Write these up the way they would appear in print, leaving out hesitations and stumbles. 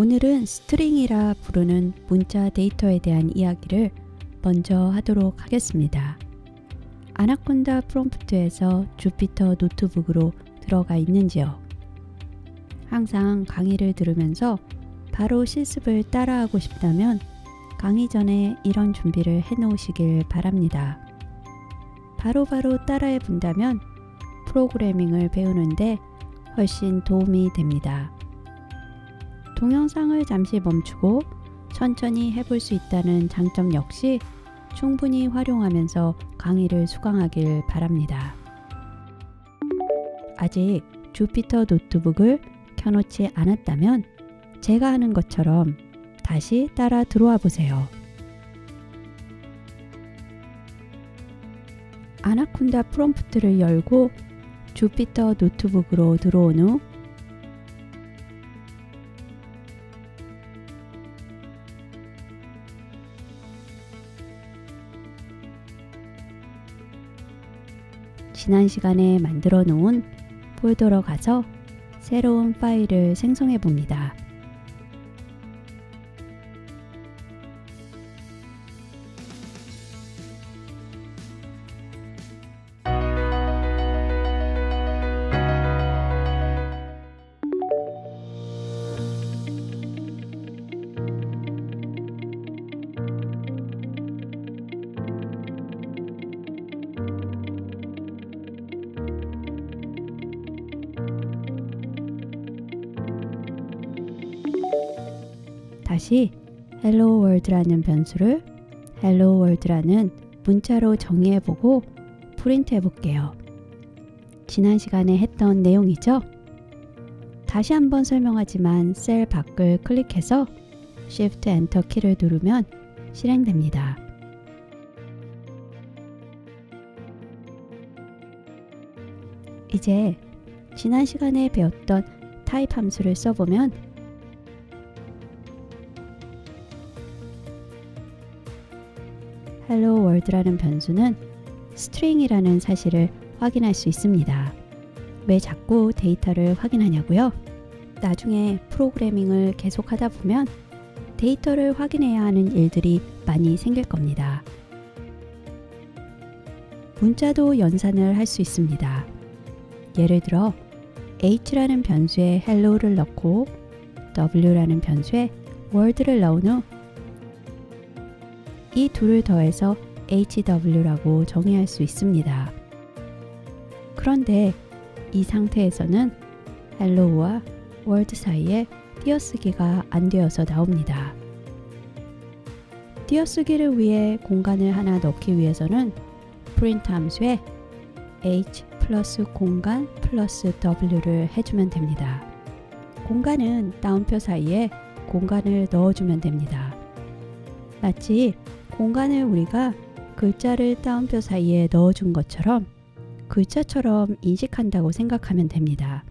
오늘은 스트링이라 부르는 문자 데이터에 대한 이야기를 먼저 하도록 하겠습니다. 아나콘다 프롬프트에서 주피터 노트북으로 들어가 있는지요? 항상 강의를 들으면서 바로 실습을 따라하고 싶다면 강의 전에 이런 준비를 해 놓으시길 바랍니다. 바로바로 따라해 본다면 프로그래밍을 배우는데 훨씬 도움이 됩니다. 동영상을 잠시 멈추고 천천히 해볼 수 있다는 장점 역시 충분히 활용하면서 강의를 수강하길 바랍니다. 아직 주피터 노트북을 켜놓지 않았다면 제가 하는 것처럼 다시 따라 들어와 보세요. 아나콘다 프롬프트를 열고 주피터 노트북으로 들어온 후 지난 시간에 만들어 놓은 폴더로 가서 새로운 파일을 생성해 봅니다. 다시 hello world라는 변수를 hello world라는 문자로 정의해보고 프린트 해볼게요. 지난 시간에 했던 내용이죠? 다시 한번 설명하지만 셀 밖을 클릭해서 Shift Enter 키를 누르면 실행됩니다. 이제 지난 시간에 배웠던 타입 함수를 써보면 hello world라는 변수는 string이라는 사실을 확인할 수 있습니다. 왜 자꾸 데이터를 확인하냐고요? 나중에 프로그래밍을 계속하다 보면 데이터를 확인해야 하는 일들이 많이 생길 겁니다. 문자도 연산을 할 수 있습니다. 예를 들어 h라는 변수에 hello를 넣고 w라는 변수에 world를 넣은 후 이 둘을 더해서 hw라고 정의할 수 있습니다. 그런데 이 상태에서는 hello와 world 사이에 띄어쓰기가 안 되어서 나옵니다. 띄어쓰기를 위해 공간을 하나 넣기 위해서는 print 함수에 h 플러스 공간 플러스 w를 해주면 됩니다. 공간은 따옴표 사이에 공간을 넣어주면 됩니다. 마치 공간을 우리가 글자를 따옴표 사이에 넣어준 것처럼 글자처럼 인식한다고 생각하면 됩니다.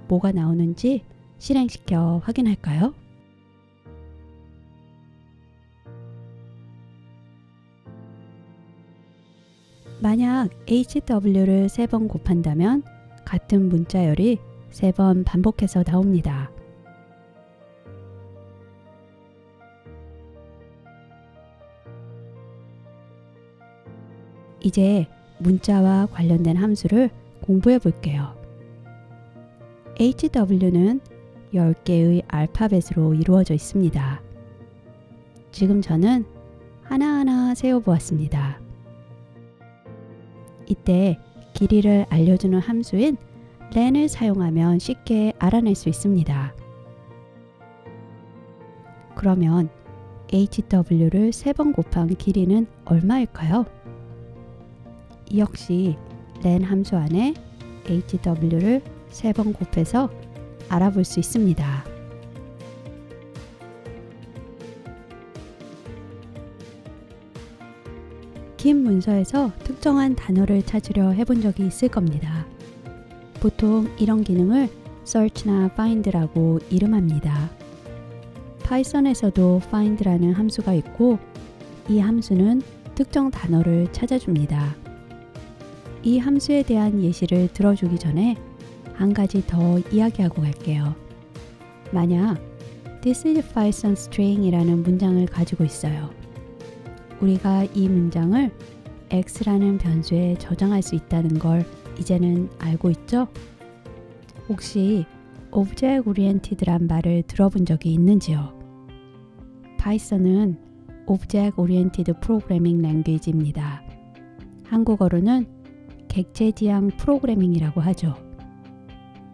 뭐가 나오는지 실행시켜 확인할까요? 만약 hw를 3번 곱한다면 같은 문자열이 3번 반복해서 나옵니다. 이제 문자와 관련된 함수를 공부해 볼게요. hw는 10개의 알파벳으로 이루어져 있습니다. 지금 저는 하나하나 세어보았습니다. 이때 길이를 알려주는 함수인 len을 사용하면 쉽게 알아낼 수 있습니다. 그러면 hw를 3번 곱한 길이는 얼마일까요? 역시 len 함수 안에 hw를 3번 곱해서 알아볼 수 있습니다. 긴 문서에서 특정한 단어를 찾으려 해본 적이 있을 겁니다. 보통 이런 기능을 search나 find라고 이름합니다. 파이썬에서도 find라는 함수가 있고 이 함수는 특정 단어를 찾아줍니다. 이 함수에 대한 예시를 들어주기 전에 한 가지 더 이야기하고 갈게요. 만약 This is Python string이라는 문장을 가지고 있어요. 우리가 이 문장을 x라는 변수에 저장할 수 있다는 걸 이제는 알고 있죠? 혹시 Object Oriented란 말을 들어본 적이 있는지요? 파이썬은 Object Oriented Programming Language입니다. 한국어로는 객체지향 프로그래밍이라고 하죠.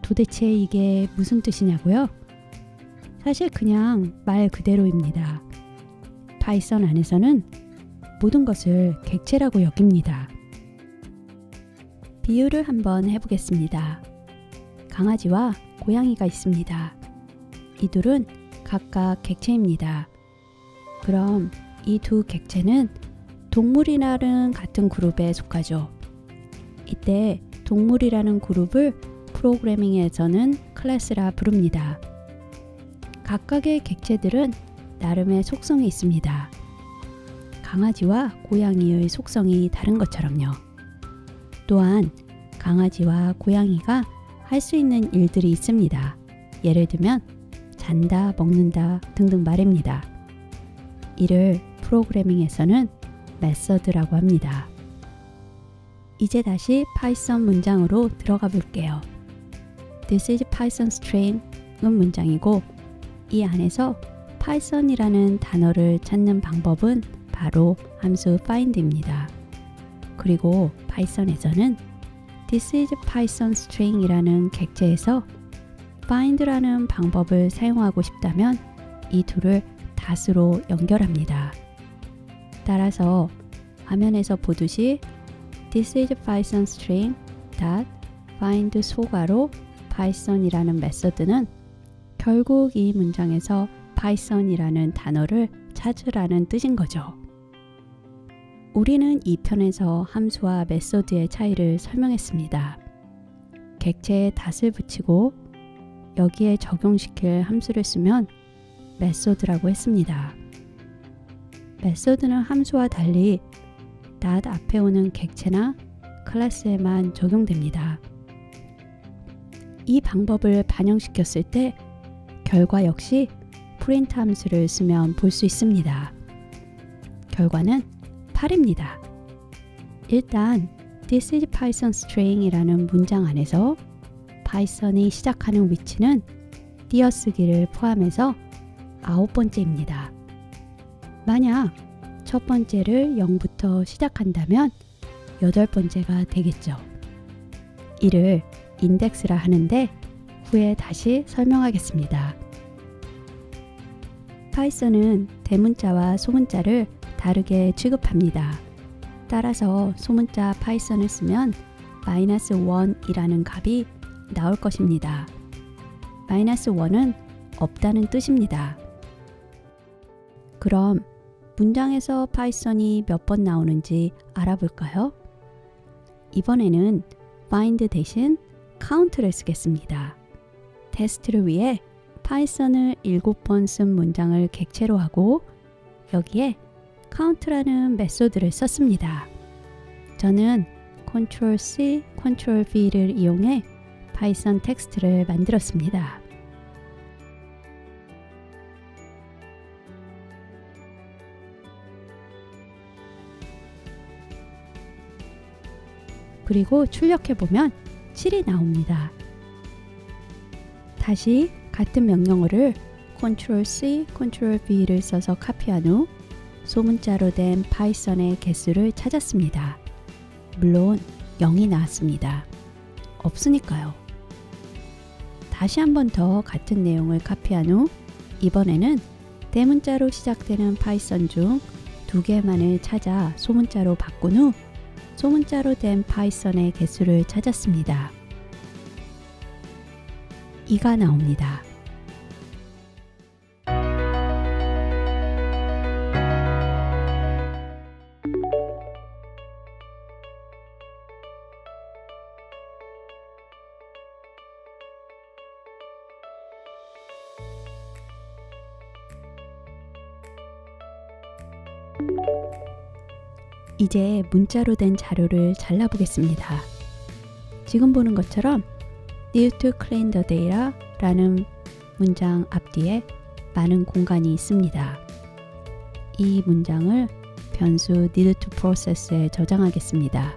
도대체 이게 무슨 뜻이냐고요? 사실 그냥 말 그대로입니다. 파이썬 안에서는 모든 것을 객체라고 여깁니다. 비유를 한번 해보겠습니다. 강아지와 고양이가 있습니다. 이 둘은 각각 객체입니다. 그럼 이 두 객체는 동물이라는 같은 그룹에 속하죠. 이때 동물이라는 그룹을 프로그래밍에서는 클래스라 부릅니다. 각각의 객체들은 나름의 속성이 있습니다. 강아지와 고양이의 속성이 다른 것처럼요. 또한 강아지와 고양이가 할 수 있는 일들이 있습니다. 예를 들면 잔다, 먹는다 등등 말입니다. 이를 프로그래밍에서는 메서드라고 합니다. 이제 다시 파이썬 문장으로 들어가 볼게요. This is Python string은 문장이고 이 안에서 파이썬이라는 단어를 찾는 방법은 바로 함수 find입니다. 그리고 파이썬에서는 This is Python string이라는 객체에서 find라는 방법을 사용하고 싶다면 이 둘을 닷으로 연결합니다. 따라서 화면에서 보듯이 This is Python string find 소가로 Python이라는 메서드는 결국 이 문장에서 Python이라는 단어를 찾으라는 뜻인 거죠. 우리는 이 편에서 함수와 메서드의 차이를 설명했습니다. 객체에 닷을 붙이고 여기에 적용시킬 함수를 쓰면 메서드라고 했습니다. 메서드는 함수와 달리 닷 앞에 오는 객체나 클래스에만 적용됩니다. 이 방법을 반영시켰을 때 결과 역시 프린트 함수를 쓰면 볼 수 있습니다. 결과는 8입니다. 일단 This is Python string이라는 문장 안에서 파이썬이 시작하는 위치는 띄어쓰기를 포함해서 9번째입니다. 만약 첫 번째를 0부터 시작한다면 8번째가 되겠죠. 이를 인덱스라 하는데 후에 다시 설명하겠습니다. 파이썬은 대문자와 소문자를 다르게 취급합니다. 따라서 소문자 파이썬을 쓰면 -1이라는 값이 나올 것입니다. -1은 없다는 뜻입니다. 그럼 문장에서 파이썬이 몇 번 나오는지 알아볼까요? 이번에는 find 대신 count를 쓰겠습니다. 테스트를 위해 파이썬을 7번 쓴 문장을 객체로 하고 여기에 count라는 메소드를 썼습니다. 저는 Ctrl+C, Ctrl+V를 이용해 파이썬 텍스트를 만들었습니다. 그리고 출력해보면 7이 나옵니다. 다시 같은 명령어를 Ctrl+C, Ctrl+V를 써서 카피한 후 소문자로 된 파이썬의 개수를 찾았습니다. 물론 0이 나왔습니다. 없으니까요. 다시 한 번 더 같은 내용을 카피한 후 이번에는 대문자로 시작되는 파이썬 중 2개만을 찾아 소문자로 바꾼 후 소문자로 된 파이썬의 개수를 찾았습니다. 2가 나옵니다. 이제 문자로 된 자료를 잘라보겠습니다. 지금 보는 것처럼 Need to clean the data 라는 문장 앞뒤에 많은 공간이 있습니다. 이 문장을 변수 need to process에 저장하겠습니다.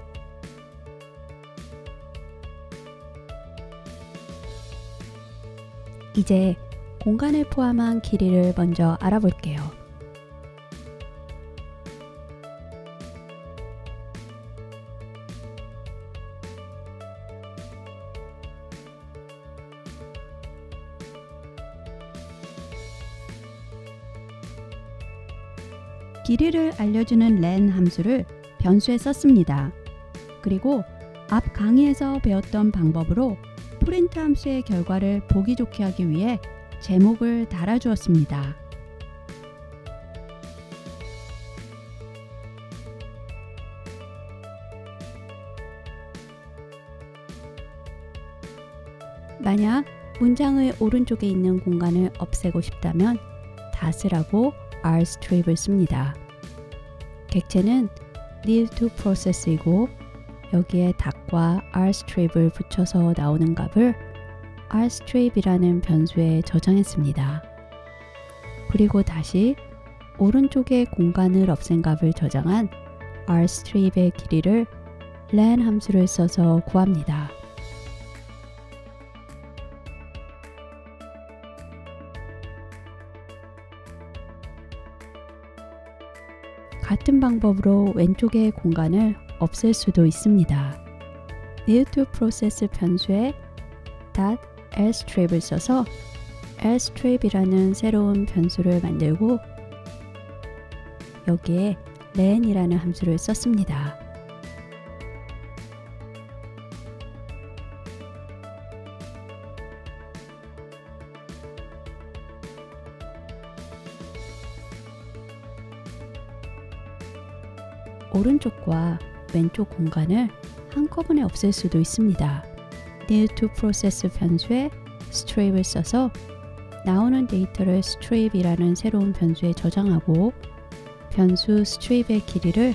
이제 공간을 포함한 길이를 먼저 알아볼게요. 길이를 알려주는 len 함수를 변수에 썼습니다. 그리고 앞 강의에서 배웠던 방법으로 프린트 함수의 결과를 보기 좋게 하기 위해 제목을 달아주었습니다. 만약 문장의 오른쪽에 있는 공간을 없애고 싶다면 닷이라고 rstrip을 씁니다. 객체는 need to process이고 여기에 닷과 rstrip을 붙여서 나오는 값을 rstrip이라는 변수에 저장했습니다. 그리고 다시 오른쪽에 공간을 없앤 값을 저장한 rstrip의 길이를 len 함수를 써서 구합니다. 같은 방법으로 왼쪽의 공간을 없앨 수도 있습니다. need to process 변수에 .lstrip을 써서 lstrip이라는 새로운 변수를 만들고 여기에 len이라는 함수를 썼습니다. 오른쪽과 왼쪽 공간을 한꺼번에 없앨 수도 있습니다. need to process 변수에 strip을 써서 나오는 데이터를 strip이라는 새로운 변수에 저장하고 변수 strip의 길이를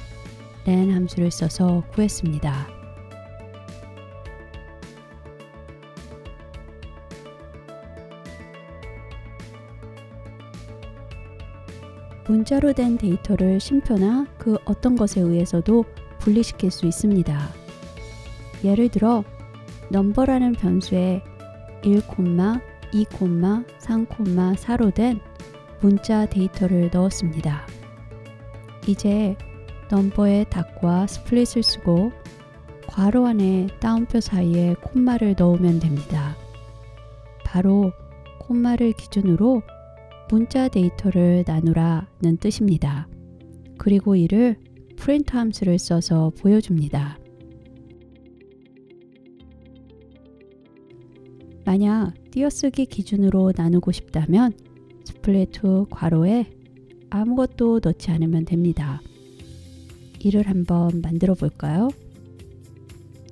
len 함수를 써서 구했습니다. 문자로 된 데이터를 쉼표나 그 어떤 것에 의해서도 분리시킬 수 있습니다. 예를 들어 number라는 변수에 1, 2, 3, 4로 된 문자 데이터를 넣었습니다. 이제 number의 닷과 스플릿을 쓰고 괄호 안에 따옴표 사이에 콤마를 넣으면 됩니다. 바로 콤마를 기준으로 문자 데이터를 나누라는 뜻입니다. 그리고 이를 print 함수를 써서 보여줍니다. 만약 띄어쓰기 기준으로 나누고 싶다면 split 후 괄호에 아무것도 넣지 않으면 됩니다. 이를 한번 만들어 볼까요?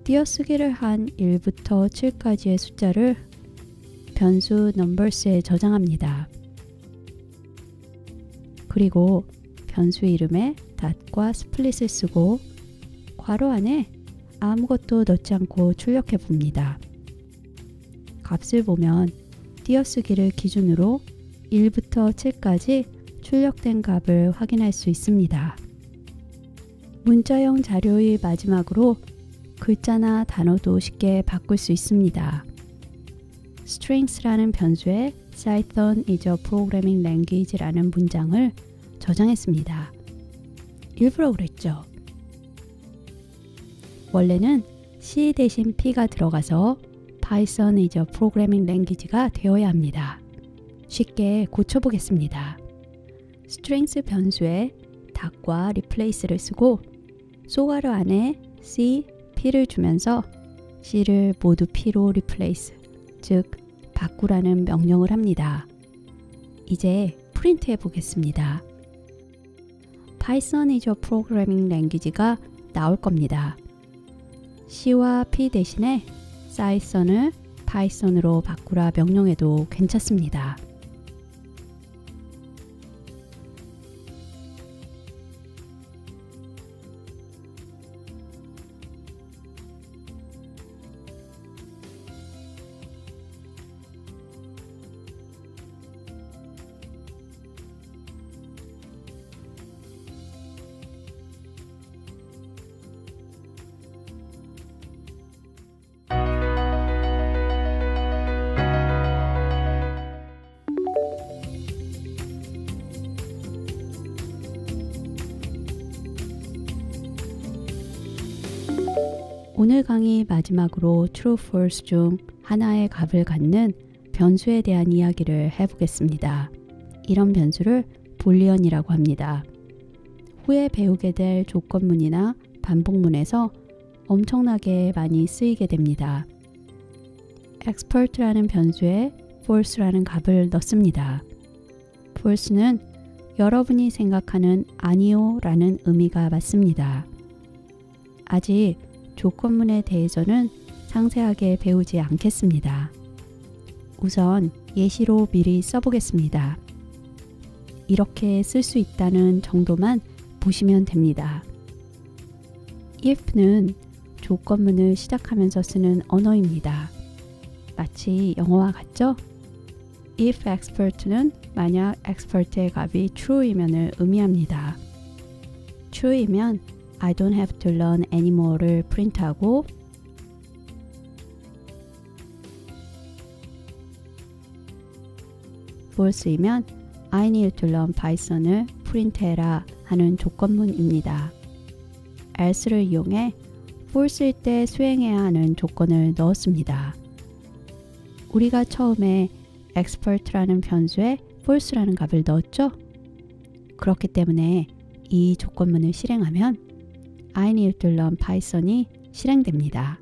띄어쓰기를 한 1부터 7까지의 숫자를 변수 numbers에 저장합니다. 그리고 변수 이름에 닷과 스플릿을 쓰고 괄호 안에 아무것도 넣지 않고 출력해 봅니다. 값을 보면 띄어쓰기를 기준으로 1부터 7까지 출력된 값을 확인할 수 있습니다. 문자형 자료의 마지막으로 글자나 단어도 쉽게 바꿀 수 있습니다. strings라는 변수에 Python is a programming language라는 문장을 저장했습니다. 일부러 그랬죠. 원래는 C 대신 P가 들어가서 Python is a programming language가 되어야 합니다. 쉽게 고쳐보겠습니다. strings 변수에 닷과 replace를 쓰고 소괄호 안에 C, P를 주면서 C를 모두 P로 replace, 즉 바꾸라는 명령을 합니다. 이제 프린트해 보겠습니다. Python is a programming language가 나올 겁니다. C와 P 대신에 Python을 Python으로 바꾸라 명령해도 괜찮습니다. 오늘 강의 마지막으로 true, false 중 하나의 값을 갖는 변수에 대한 이야기를 해보겠습니다. 이런 변수를 불리언이라고 합니다. 후에 배우게 될 조건문이나 반복문에서 엄청나게 많이 쓰이게 됩니다. expert라는 변수에 false라는 값을 넣습니다. false는 여러분이 생각하는 아니요 라는 의미가 맞습니다. 아직 조건문에 대해서는 상세하게 배우지 않겠습니다. 우선 예시로 미리 써보겠습니다. 이렇게 쓸 수 있다는 정도만 보시면 됩니다. if는 조건문을 시작하면서 쓰는 언어입니다. 마치 영어와 같죠? if expert는 만약 expert의 값이 true이면을 의미합니다. true이면 I don't have to learn anymore를 프린트하고 false이면 I need to learn Python을 프린트해라 하는 조건문입니다. else를 이용해 false일 때 수행해야 하는 조건을 넣었습니다. 우리가 처음에 expert라는 변수에 false라는 값을 넣었죠? 그렇기 때문에 이 조건문을 실행하면 I need to learn Python이 실행됩니다.